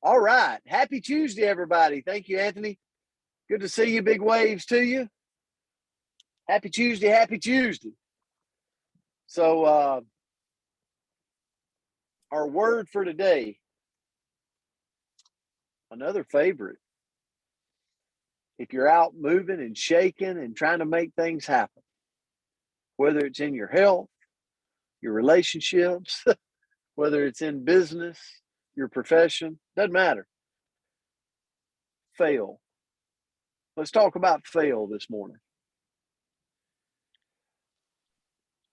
All right. Happy Tuesday, everybody. Thank you, Anthony. Good to see you. Big waves to you. Happy Tuesday. Happy Tuesday. So, our word for today, another favorite. If you're out moving and shaking and trying to make things happen, whether it's in your health, your relationships, whether it's in business, your profession, doesn't matter. Fail. Let's talk about fail this morning.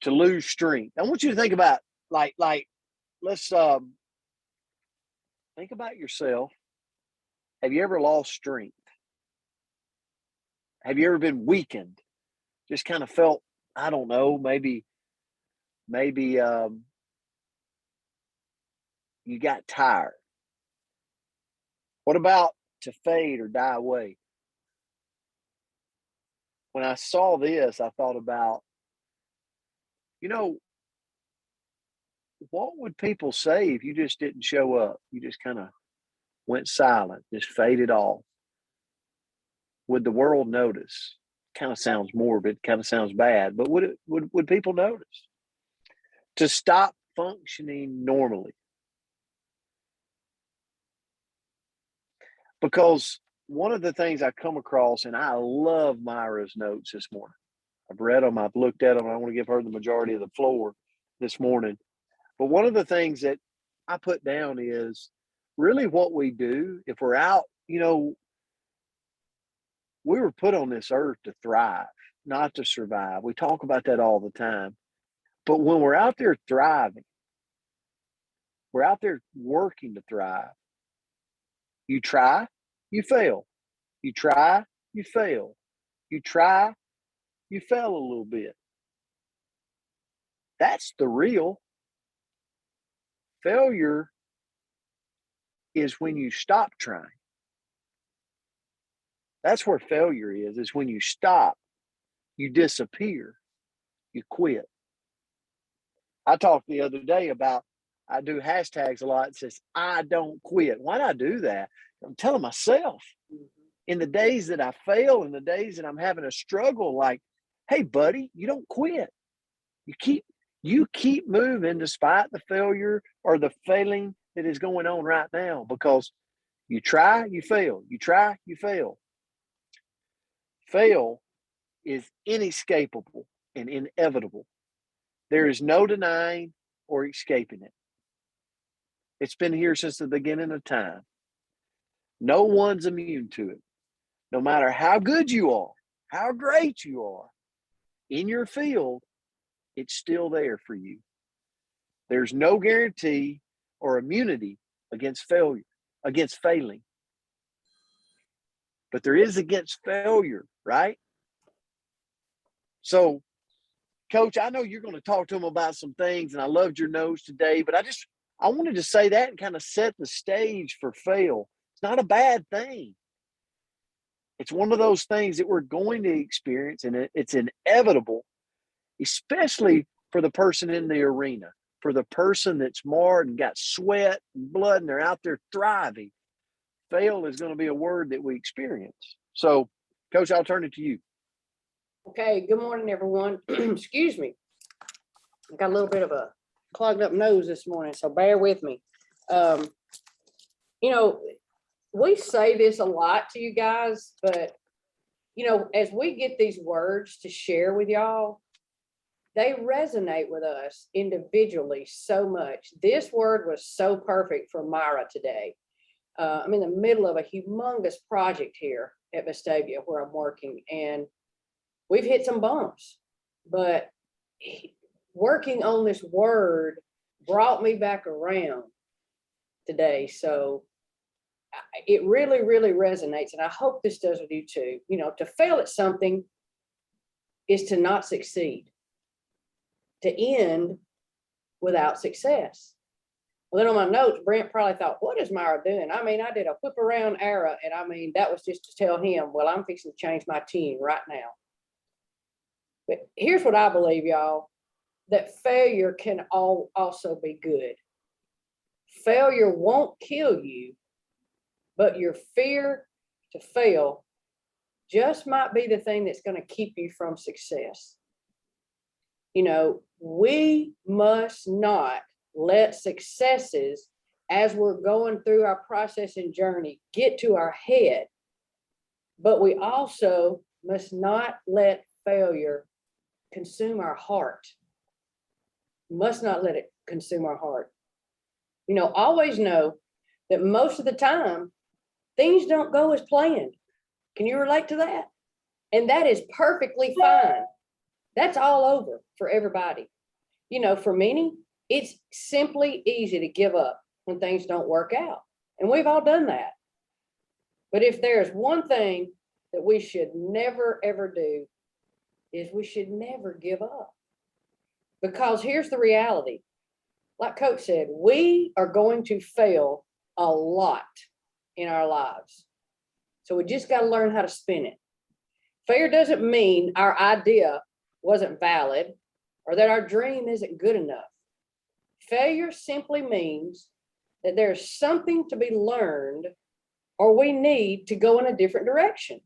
To lose strength. I want you to think about let's think about yourself. Have you ever lost strength? Have you ever been weakened? Just kind of felt, I don't know, maybe you got tired. What about to fade or die away? When I saw this, I thought about, what would people say if you just didn't show up? You just kind of went silent, just faded off. Would the world notice? Kind of sounds morbid, kind of sounds bad, but would people notice? To stop functioning normally. Because one of the things I come across, and I love Myra's notes this morning. I've read them, I've looked at them. I want to give her the majority of the floor this morning. But one of the things that I put down is really what we do if we're out, we were put on this earth to thrive, not to survive. We talk about that all the time. But when we're out there thriving, we're out there working to thrive. You try, you fail. You try, you fail. You try, you fail a little bit. That's the real. Failure is when you stop trying. That's where failure is when you stop, you disappear, you quit. I talked the other day about, I do hashtags a lot. It says, I don't quit. Why do I do that? I'm telling myself in the days that I fail, in the days that I'm having a struggle, like, hey, buddy, you don't quit. You keep moving despite the failure or the failing that is going on right now, because you try, you fail. You try, you fail. Fail is inescapable and inevitable. There is no denying or escaping it. It's been here since the beginning of time. No one's immune to it. No matter how good you are, how great you are in your field, it's still there for you. There's no guarantee or immunity against failure, against failing. But there is against failure, right? So, Coach, I know you're going to talk to them about some things, and I loved your notes today, but I wanted to say that and kind of set the stage for fail. It's not a bad thing. It's one of those things that we're going to experience, and it's inevitable, especially for the person in the arena, for the person that's marred and got sweat and blood, and they're out there thriving. Fail is going to be a word that we experience. So, Coach, I'll turn it to you. Okay, good morning, everyone. Excuse me. I got a little bit of a clogged up nose this morning, so bear with me. We say this a lot to you guys, but, as we get these words to share with y'all, they resonate with us individually so much. This word was so perfect for Myra today. I'm in the middle of a humongous project here at Vestavia where I'm working, and we've hit some bumps, but working on this word brought me back around today. So it really, really resonates. And I hope this does with you too. To fail at something is to not succeed, to end without success. Well, then on my notes, Brent probably thought, what is Myra doing? I did a whip around arrow, and that was just to tell him, well, I'm fixing to change my tune right now. But here's what I believe, y'all, that failure can also be good. Failure won't kill you, but your fear to fail just might be the thing that's going to keep you from success. You know, we must not let successes as we're going through our process and journey get to our head, but we also must not let failure consume our heart. Must not let it consume our heart. You know, always know that most of the time, things don't go as planned. Can you relate to that? And that is perfectly fine. That's all over for everybody. You know, for many, it's simply easy to give up when things don't work out. And we've all done that. But if there's one thing that we should never, ever do, is we should never give up. Because here's the reality. Like Coach said, we are going to fail a lot in our lives. So we just got to learn how to spin it. Failure doesn't mean our idea wasn't valid or that our dream isn't good enough. Failure simply means that there's something to be learned or we need to go in a different direction.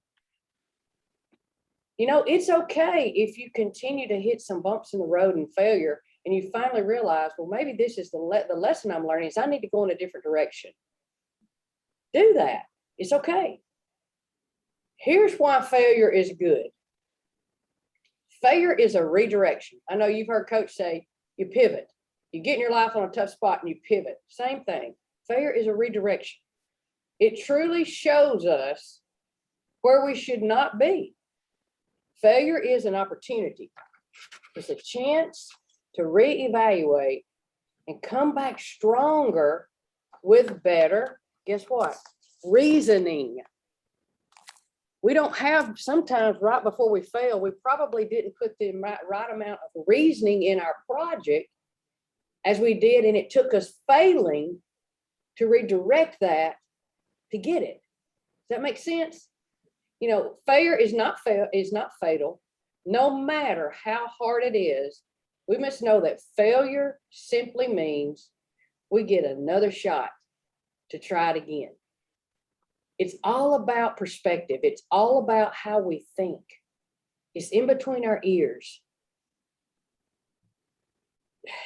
You know, it's okay if you continue to hit some bumps in the road and failure and you finally realize, well, maybe this is the lesson I'm learning is I need to go in a different direction. Do that. It's okay. Here's why failure is good. Failure is a redirection. I know you've heard Coach say you pivot. You get in your life on a tough spot and you pivot. Same thing. Failure is a redirection. It truly shows us where we should not be. Failure is an opportunity. It's a chance to reevaluate and come back stronger with better, guess what? Reasoning. We don't have, sometimes right before we fail, we probably didn't put the right amount of reasoning in our project as we did, and it took us failing to redirect that to get it. Does that make sense? You know, failure is not fatal. No matter how hard it is, we must know that failure simply means we get another shot to try it again. It's all about perspective. It's all about how we think. It's in between our ears.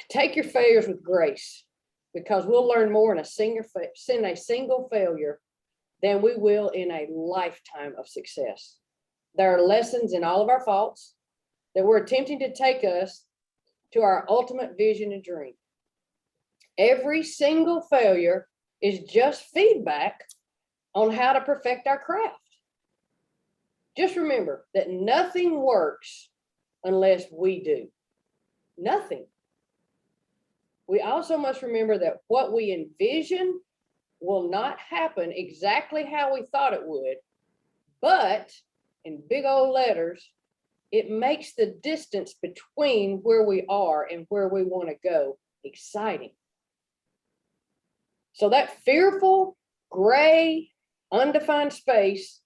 Take your failures with grace, because we'll learn more in a single failure than we will in a lifetime of success. There are lessons in all of our faults that we're attempting to take us to our ultimate vision and dream. Every single failure is just feedback on how to perfect our craft. Just remember that nothing works unless we do. Nothing. We also must remember that what we envision will not happen exactly how we thought it would, but in big old letters, it makes the distance between where we are and where we want to go exciting. So that fearful, gray, undefined space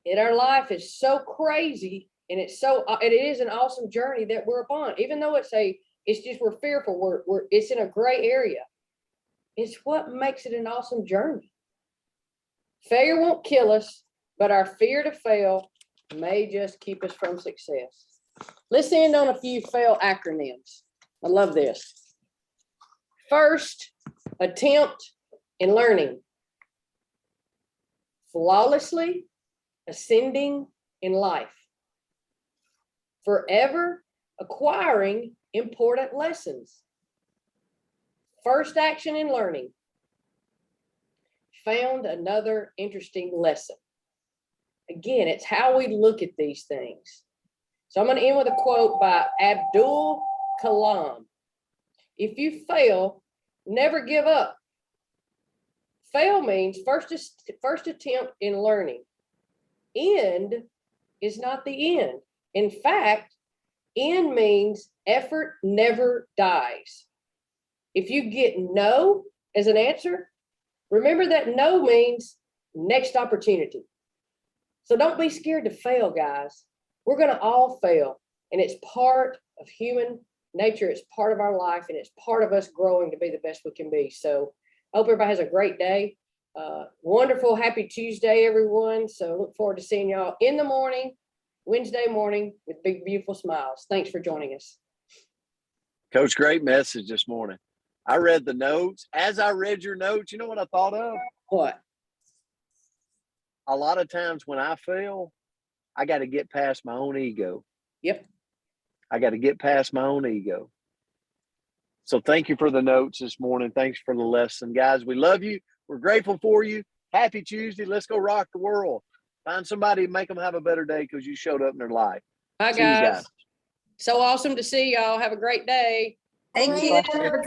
in our life is so crazy, and it is an awesome journey that we're upon. Even though we're fearful, it's in a gray area. It's what makes it an awesome journey. Failure won't kill us, but our fear to fail may just keep us from success. Let's end on a few fail acronyms. I love this. First, attempt in learning. Flawlessly ascending in life. Forever acquiring important lessons. First action in learning. Found another interesting lesson. Again, it's how we look at these things. So I'm going to end with a quote by Abdul Kalam. If you fail, never give up. Fail means first attempt in learning. End is not the end. In fact, end means effort never dies. If you get no as an answer, remember that no means next opportunity. So don't be scared to fail, guys. We're going to all fail, and it's part of human nature. It's part of our life, and it's part of us growing to be the best we can be. So Hope everybody has a great day. Wonderful, happy Tuesday, everyone. So look forward to seeing y'all in the morning, Wednesday morning, with big, beautiful smiles. Thanks for joining us. Coach, great message this morning. I read the notes. As I read your notes, you know what I thought of? What? A lot of times when I fail, I got to get past my own ego. Yep. I got to get past my own ego. So thank you for the notes this morning. Thanks for the lesson. Guys, we love you. We're grateful for you. Happy Tuesday. Let's go rock the world. Find somebody and make them have a better day because you showed up in their life. Bye, See you guys. guys. So awesome to see y'all. Have a great day. Thank you. Have a great